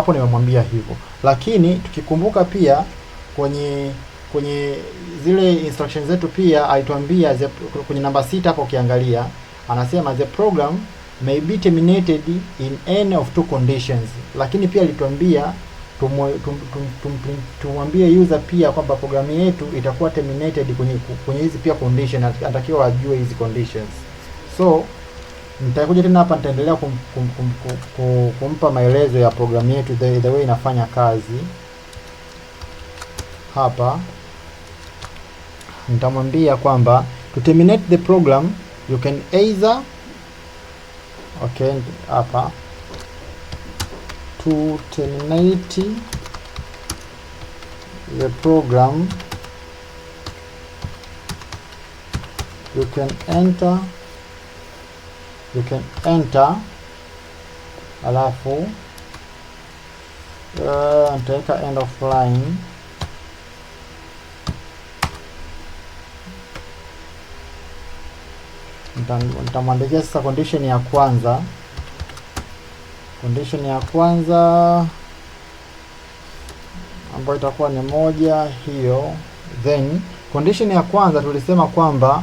hapo nimemwambia hivyo. Lakini tukikumbuka pia kwenye zile instructions zetu pia alituambia kwenye namba 6 hapo, ukiangalia anasema the program may be terminated in any of two conditions. Lakini pia alituambia tumwambie user pia kwamba programu yetu itakuwa terminated kwenye hizi pia condition, anatakiwa ajue hizi conditions. So nitakuja tena hapa, nitaendelea kumpa maelezo ya programu yetu the way inafanya kazi. Hapa nitamwambia kwamba to terminate the program you can either hapa to terminate the program you can enter alafu nitaweka end of line, nitamwandikia sasa condition ya kwanza. Condition ya kwanza ambayo itakuwa ni 1 hiyo. Then condition ya kwanza tulisema kwamba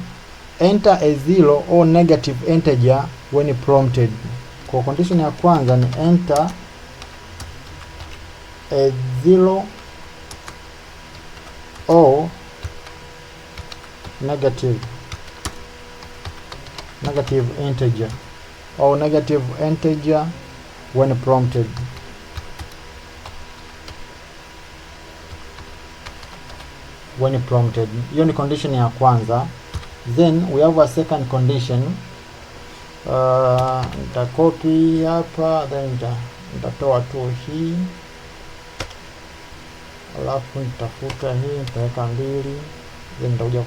enter a 0 or negative integer when prompted. Kwa condition ya kwanza ni enter a 0 or negative integer or negative integer when prompted. Hiyo ni condition ya kwanza. Then we have a second condition. Nitacopy hapa, then nitatoa tu hii, alafu nitafuta hii, nitaweka 2, then nitakuja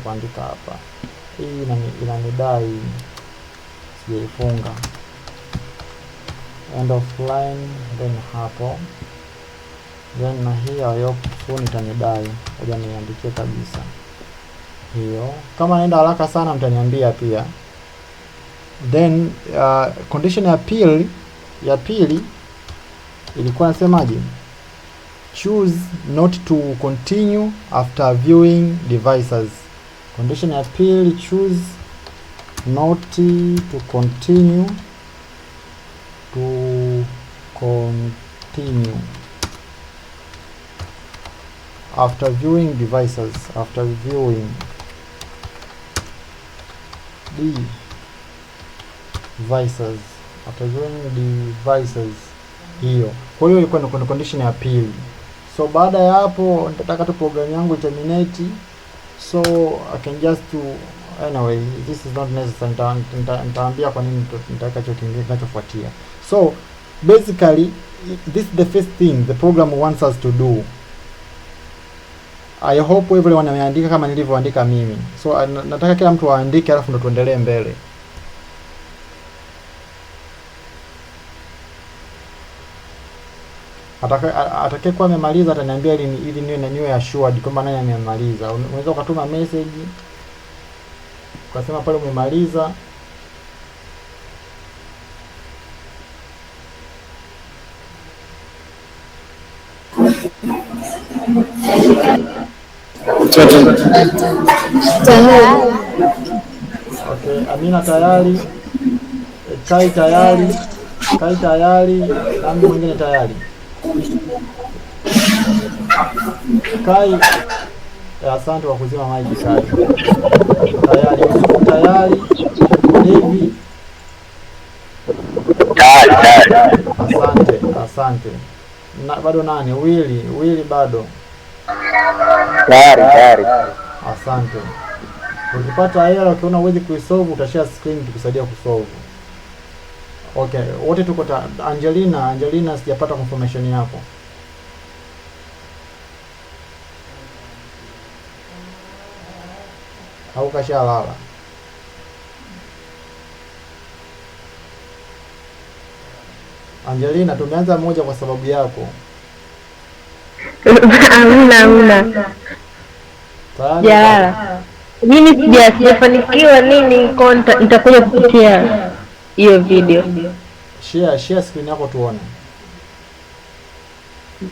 kuandika hapa. Hii inanidai, sijaifunga. End of line, then hapo, then na hii hayo soon itanidai. Ngoja niandikie kabisa hiyo. Kama naenda haraka sana mtaniambia pia. Then condition ya pili ilikuwa nasemaje? Choose not to continue after viewing devices. Condition ya pili, choose not to continue after viewing devices. After viewing devices hiyo. Kwa hiyo ilikuwa ni condition ya pili. So baada ya hapo nitataka tu program yangu terminate, so I can just do anyway, this is not necessary. Nitaambia kwa nini nitaweka hicho kingine kinachofuatia. So basically this is the first thing the program wants us to do. I hope everyone ameandika kama nilivyoandika mimi. So nataka kila mtu aandike, alafu ndo tuendelee mbele. Atakayekuwa amemaliza ataniambia ili niwe assured kwamba naye amemaliza. Unaweza ukatuma message ukasema pale umemaliza. Okay, Amina tayari, Kai tayari, na mtu mwingine tayari. Kai, asante kwa kuzima mic Kai. Tayari, tayari. Hivi. Asante. Bado nani? Willy bado. Tayari. Asante. Ukipata error ukiona huwezi kuisolve, utashare screen tukusaidia kusolve. Okay, wote tuko Angelina sijapata confirmation yako. Au kashalala? Angelina, tumeanza moja kwa sababu yako. Hamna. Jalala. Mimi sijafanikiwa nini, nitakuja kupitia hiyo video. Share screen yako tuone. Ngoja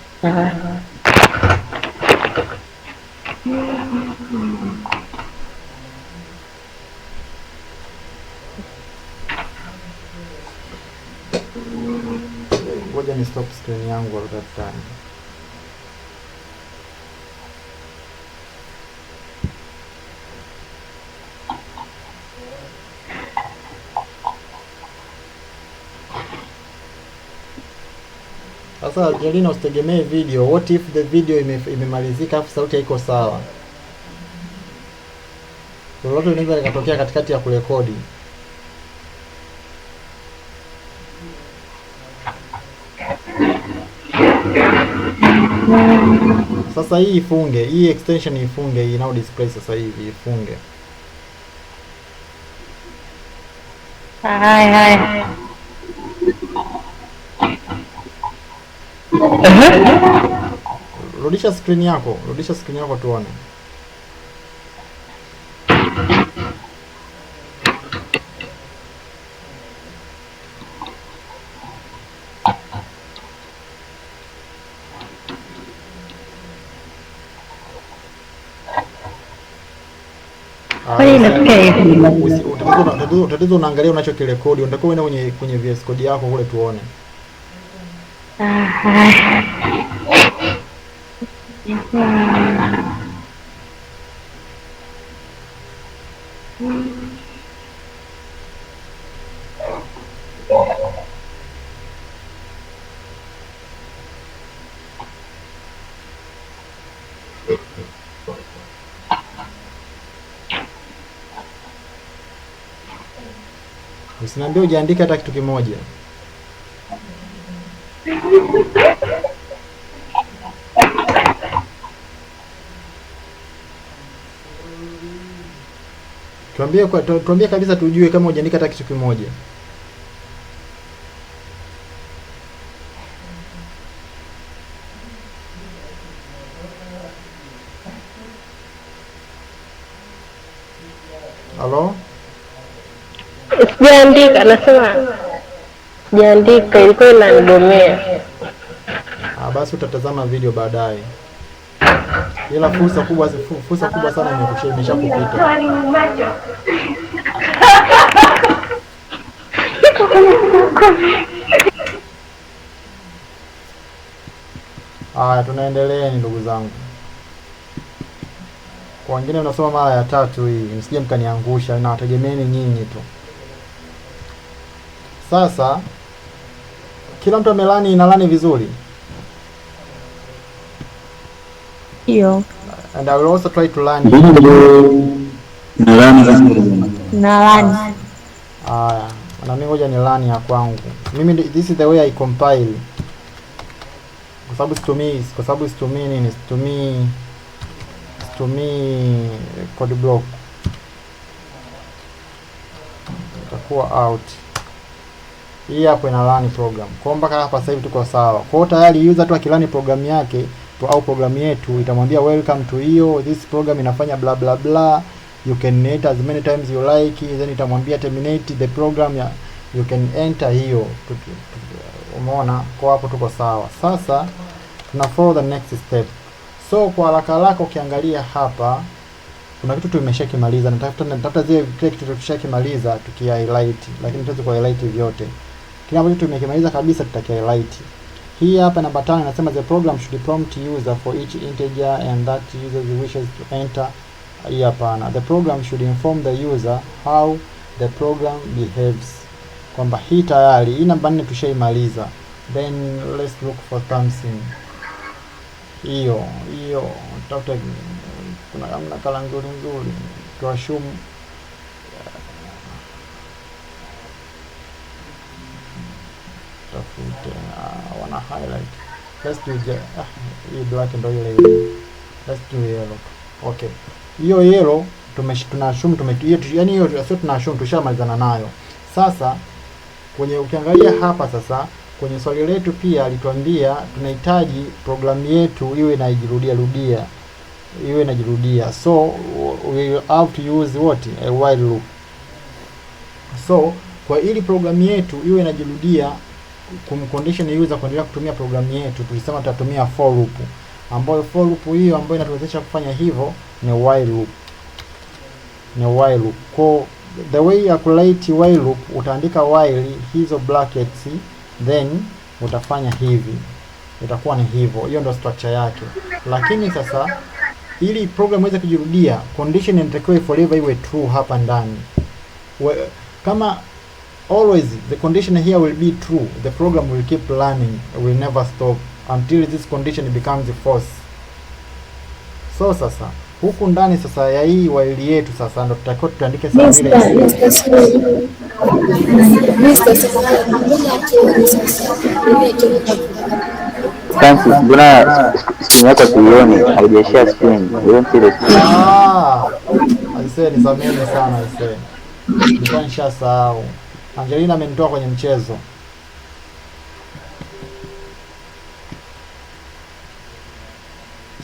ni stop screen yangu all that time. Sasa Angelina, usitegemee video. What if the video imemalizika afu sauti haiko sawa? Lolote linaweza likatokea katikati ya kurekodi. Sasa hii ifunge, hii extension ifunge, hii now display sasa hivi ifunge. Hai. Rudisha screen yako tuone. Tatizo unaangalia unachokirekodi, unatakiwa uende kwenye VS Code yako kule tuone. Usiniambie hujaandika hata kitu kimoja. Tuambie kabisa tujue kama hujaandika hata kitu kimoja. Halo? Sijaandika, nasema sijaandika, ilikuwa inanigomea. Basi utatazama video baadaye. Ila fursa kubwa sana imeshakupita. Tunaendelea ndugu zangu. Kwa wengine unasoma mara ya 3 hii, msije mkaniangusha, na wategemeeni nyinyi tu. Sasa kila mtu amelani inalani vizuri. Hiyo. And I will also try to learn. Nalani. Na mimi ngoja nilani ya kwangu. Mimi this is the way I compile. Kwa sababu situmii code block. Itakuwa out. Hii hapo inalani program. Kwa mpaka hapa sasa hivi tuko sawa. Kwa tayari user tu akilani program yake au programu yetu itamwambia welcome to hiyo, this program inafanya bla bla bla, you can enter as many times you like, then itamwambia terminate the program, you can enter hiyo. Umeona? Kwa hapo tuko sawa. Sasa tuna follow the next step. So kwa haraka ukiangalia hapa kuna kitu tumeshakimaliza. Natafuta zile kile kitu tushakimaliza tuki-highlight, lakini tuweze ku-highlight vyote. Kile ambacho tumekimaliza kabisa tutaki-highlight. Hii hapa namba 5 inasema the program should prompt user for each integer and that user wishes to enter. Hii hapa the program should inform the user how the program behaves. Kwamba hii tayari hii namba 4 tushaimaliza. Then let's look for something. Hiyo tafuta kuna namna kala nzuri tuashumu tafute wana highlight. Let's do hii black ndio ile. Let's do yellow. Okay. Hiyo yellow tunashumu yani hiyo sio tunashumu tushamalizana nayo. Sasa kwenye ukiangalia hapa sasa kwenye swali letu pia alituambia tunahitaji programu yetu iwe inajirudia. So we have to use what? A while loop. So kwa ili programu yetu iwe inajirudia kumcondition user kuendelea kutumia programu yetu, tulisema tutatumia for loop, ambayo for loop hiyo ambayo inatuwezesha kufanya hivyo ni while loop. Kwa the way ya kulete while loop, utaandika while hizo brackets, then utafanya hivi, itakuwa ni hivyo. Hiyo ndio structure yake. Lakini sasa ili program iweze kujirudia, condition inatakiwa forever iwe true hapa ndani. Kama always the condition here will be true, the program will keep running, will never stop until this condition becomes false. So sasa huku ndani sasa ya hii while yetu sasa ndo tutakiwa tuandike sasa vile Francis, mbona simu yako tuione haijashare screen? Aisee, nisameni sana aisee. Nilikuwa nishasahau. Angelina amenitoa kwenye mchezo.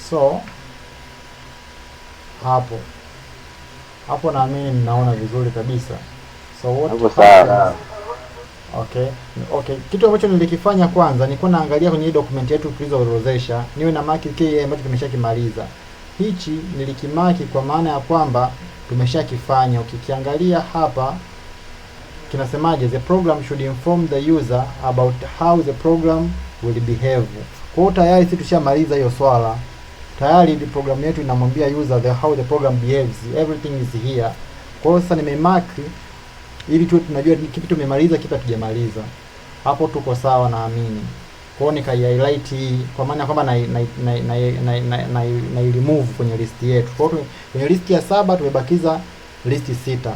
So hapo naamini mnaona vizuri kabisa. So what happens? Okay. Kitu ambacho nilikifanya kwanza nilikuwa naangalia kwenye hii document yetu tulizoorodhesha, niwe na maki kile ambacho tumeshakimaliza. Hichi nilikimaki kwa maana ya kwamba tumeshakifanya. Ukikiangalia hapa kinasemaje, the program should inform the user about how the program will behave. Kwa hiyo tayari sisi tushamaliza hiyo swala. Tayari ile program yetu inamwambia user how the program behaves. Everything is here. Kwa hiyo sasa nimemark ili tu tunajua kipi tumemaliza, kipi hatujamaliza. Hapo tuko sawa naamini. Kwa hiyo nikai-highlight hii kwa maana kwamba na remove kwenye list yetu. Kwa hiyo kwenye list ya 7 tumebakiza list 6.